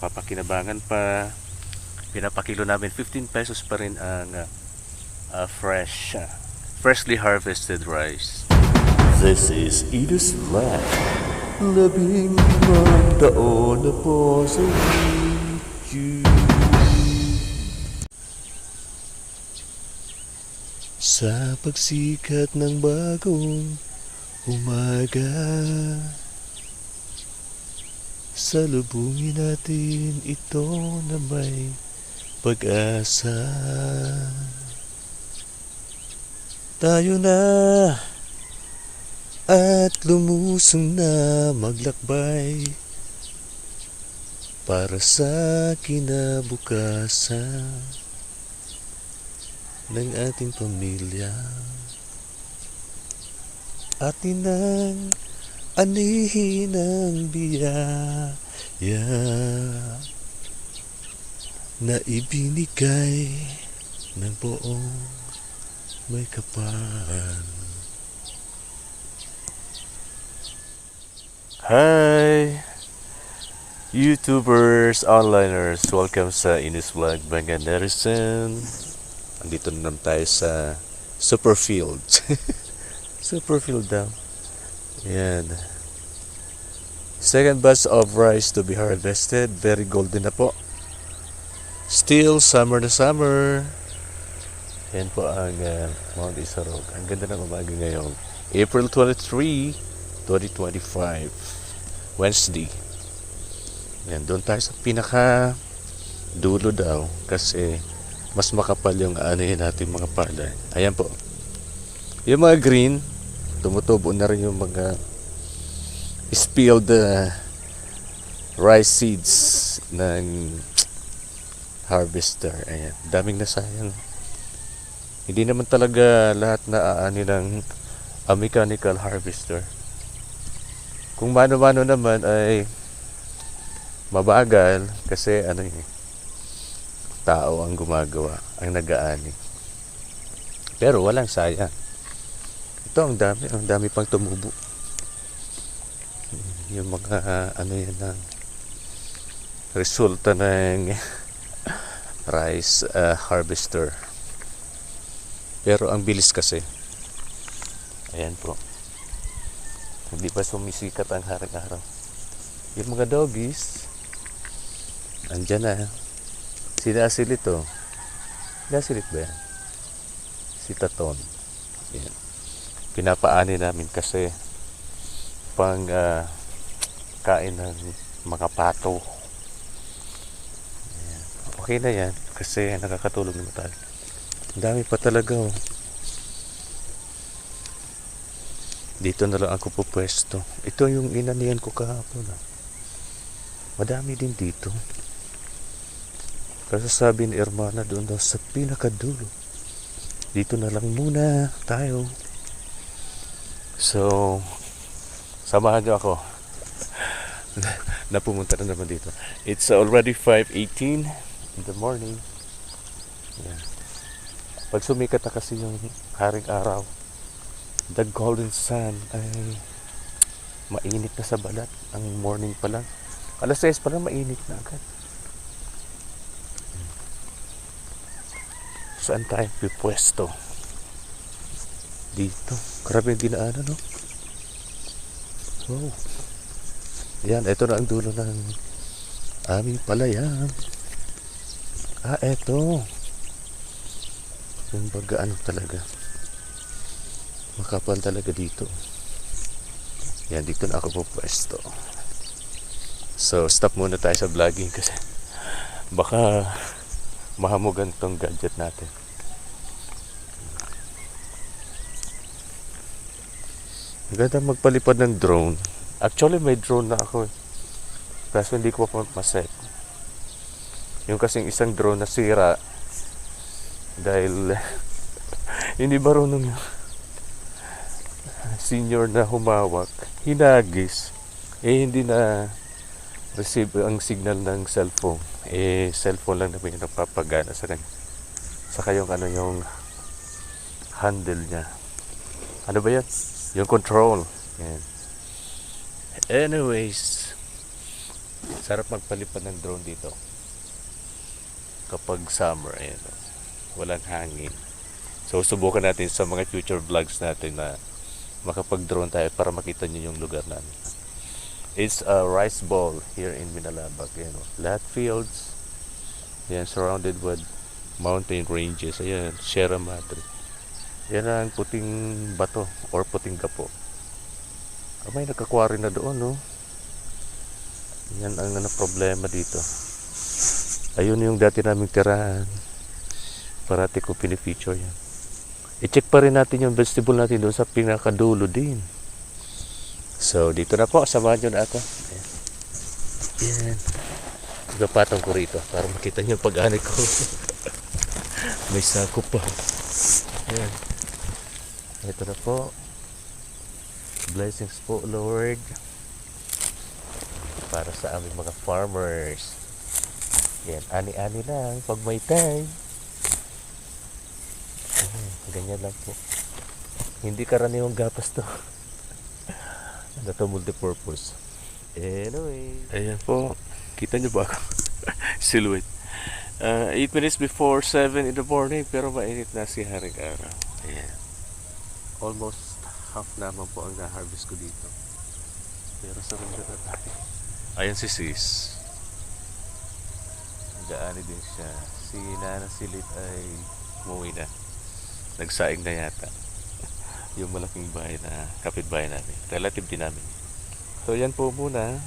mapapakinabangan pa. Pinapakilo namin 15 pesos pa rin ang freshly harvested rice. This is Edith Flag. 15 taon na po sa YouTube. Sa pagsikat ng bagong umaga, salubungin natin ito na may pag-asa. Tayo na at lumusong na maglakbay para sa kinabukasan ng ating pamilya. Atin ang anihin ang biyaya na ibinigay ng buong may kapal. Hi! YouTubers, onliners, welcome sa Inis Vlog Mga Nerizen. Andito na naman tayo sa Superfield. Superfield daw. Yan. Second batch of rice to be harvested. Very golden na po. Still summer na summer. Yan po ang Mount Isarog. Ang ganda ng umaga ngayon. April 23, 2025. Wednesday. Yan, doon tayo sa pinaka dulo daw kasi mas makapal yung aanihin natin mga palay. Ayan po. Yung mga green, tumutubo na rin yung mga spilled rice seeds ng harvester. Ayan, daming nasayang. Hindi naman talaga lahat na aani ng mechanical harvester. Kung mano-mano naman ay mabagal kasi tao ang gumagawa, ang nag-aani. Pero walang sayang. Ito ang dami pang tumubo. Yung mga yan ng resulta ng rice harvester. Pero ang bilis kasi. Ayan po. Hindi pa sumisikat ang harang-araw. Yung mga doggies, andyan na. Sinasilit to. Sinasilit ba yan? Si Taton. Yan. Pinapaani namin kasi pang kain ng mga pato. Yan. Okay na yan kasi nakakatulong naman tayo. Ang dami pa talaga oh. Dito na lang ako pupwesto. Ito yung inanihan ko kahapon. Madami din dito. Kasi sabi ni Hermana doon daw sa pinakadulo. Dito na lang muna tayo. So, samahan niyo ako. Napumunta na naman dito. It's already 5:18 in the morning. Yeah. Pag sumikat na kasi yung haring araw, the golden sun ay mainit na sa balat. Ang morning pa lang, alas 6 pa lang mainit na agad. Saan tayo pipwesto? Dito. Grabe yung dinaanan, no? Wow. Yan, ito na ang dulo ng aming palayan. Eto. Yung baga talaga. Makapal talaga dito. Yan, dito na ako pupwesto. So, stop muna tayo sa vlogging kasi baka mahamugan tong gadget natin. Ganda magpalipad ng drone. Actually, may drone na ako eh. Kaso hindi ko pa maset. Yung kasing isang drone na sira dahil hindi marunong yung senior na humawak, hinagis, hindi na receive ang signal ng cellphone. Cellphone lang naman yung napapagana sa kanya. Saka yung yung handle niya. Ano ba yan? Yung control. Yan. Anyways, Sarap magpalipad ng drone dito. Kapag summer, ayan, oh, walang hangin. So, subukan natin sa mga future vlogs natin na makapag-drone tayo para makita nyo yung lugar namin. It's a rice bowl here in Binalabag. Ayan, oh. Lahat fields. Ayan, surrounded with mountain ranges. Ayan, Sierra Madre. Yan ang puting bato or puting gapo. May nagkakwari na doon, no? Yan ang problema dito. Ayun yung dati naming tirahan. Parati ko pinifeature yan. I-check pa rin natin yung vegetable natin doon sa pinakadulo din. So, dito na po. Samahan nyo na ako. Ayan. Yan. Gapatong ko rito para makita nyo yung pag-ani ko. May sako pa. Ayan. Ito na po. Blessings po, Lord. Para sa aming mga farmers. Yan. Ani-ani lang pag may time. Ganyan lang po. Hindi karaniwang gapas to. Ano to, multipurpose. Anyway. Ayan po. Kita nyo ba ako? Silhouette. 8 minutes before 7 in the morning, pero mainit na si haring araw. Ayan. Almost half naman po ang na-harvest ko dito. Pero sa mundo na tayo. Ayan si Sis. Gaani din siya. Si Nana Silit ay umuwi na. Nagsaing na yata. Yung malaking bahay na kapitbahay namin. Relative din namin. So yan po muna.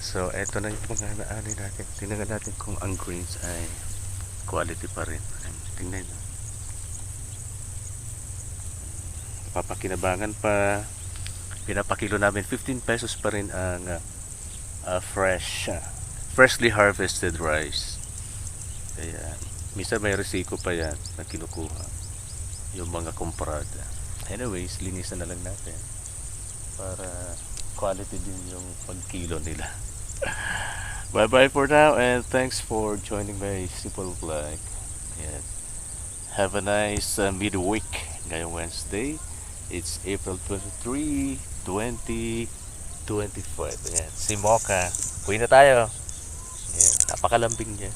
So eto na yung mga naani natin. Tingnan natin kung ang greens ay quality pa rin. Tingnan nyo. Papakinabangan pa. Pinapakilo namin 15 pesos pa rin ang freshly harvested rice. Kaya minsan may resiko pa yan na kinukuha yung mga comprada. Anyways, linisan na lang natin para quality din yung pagkilo nila. Bye bye for now and thanks for joining my simple vlog. Ayan. Have a nice midweek ngayong Wednesday. It's April 23, 2025. Ayan. Si Mocha. Uwi na tayo. Ayan. Napakalambing niya.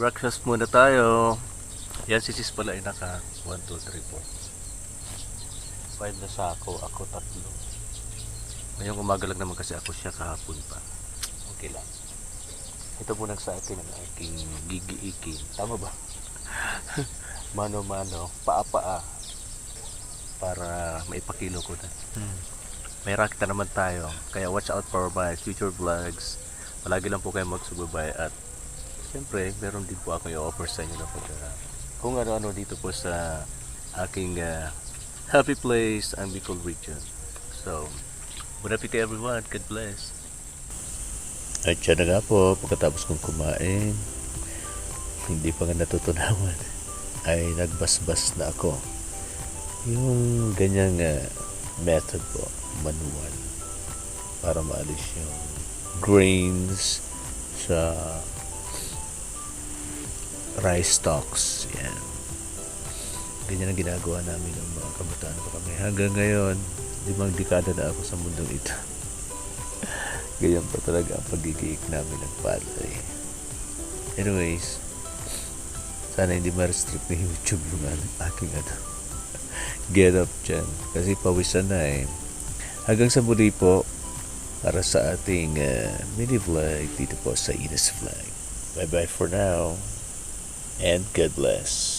Breakfast muna tayo. Yan si Sis pala ay naka 1, 2, 3, 4 5 na sako, ako 3. Ngayong umaga lang naman kasi ako siya, kahapon pa. Okay lang. Ito muna sa akin ang aking gigiikin. Tama ba? Mano-mano, paa-paa para maipakilo ko na. May rakita naman tayo. Kaya watch out for my future vlogs. Palagi lang po kayo magsubaybay at siyempre, meron din po ako i-offer sa inyo na kung ano-ano dito po sa aking happy place, ang Bicol region. So, good appetit everyone. God bless. At siya na nga po, pagkatapos kong kumain, hindi pa nga natutunawan, ay nagbasbas na ako. Yung ganyang method po, manual, para maalis yung grains sa rice stalks. Yan. Ganyan ang ginagawa namin ng mga kabataan pa kami. Hanggang ngayon, 5 dekada na ako sa mundong ito. Ganyan pa talaga ang paggigiik namin ng palay. Anyways, Sana hindi ma-restrict ni YouTube yung aking get up dyan. Kasi pawisan na eh. Hanggang sa muli po para sa ating mini vlog dito po sa Ines Vlog. Bye bye for now and God bless.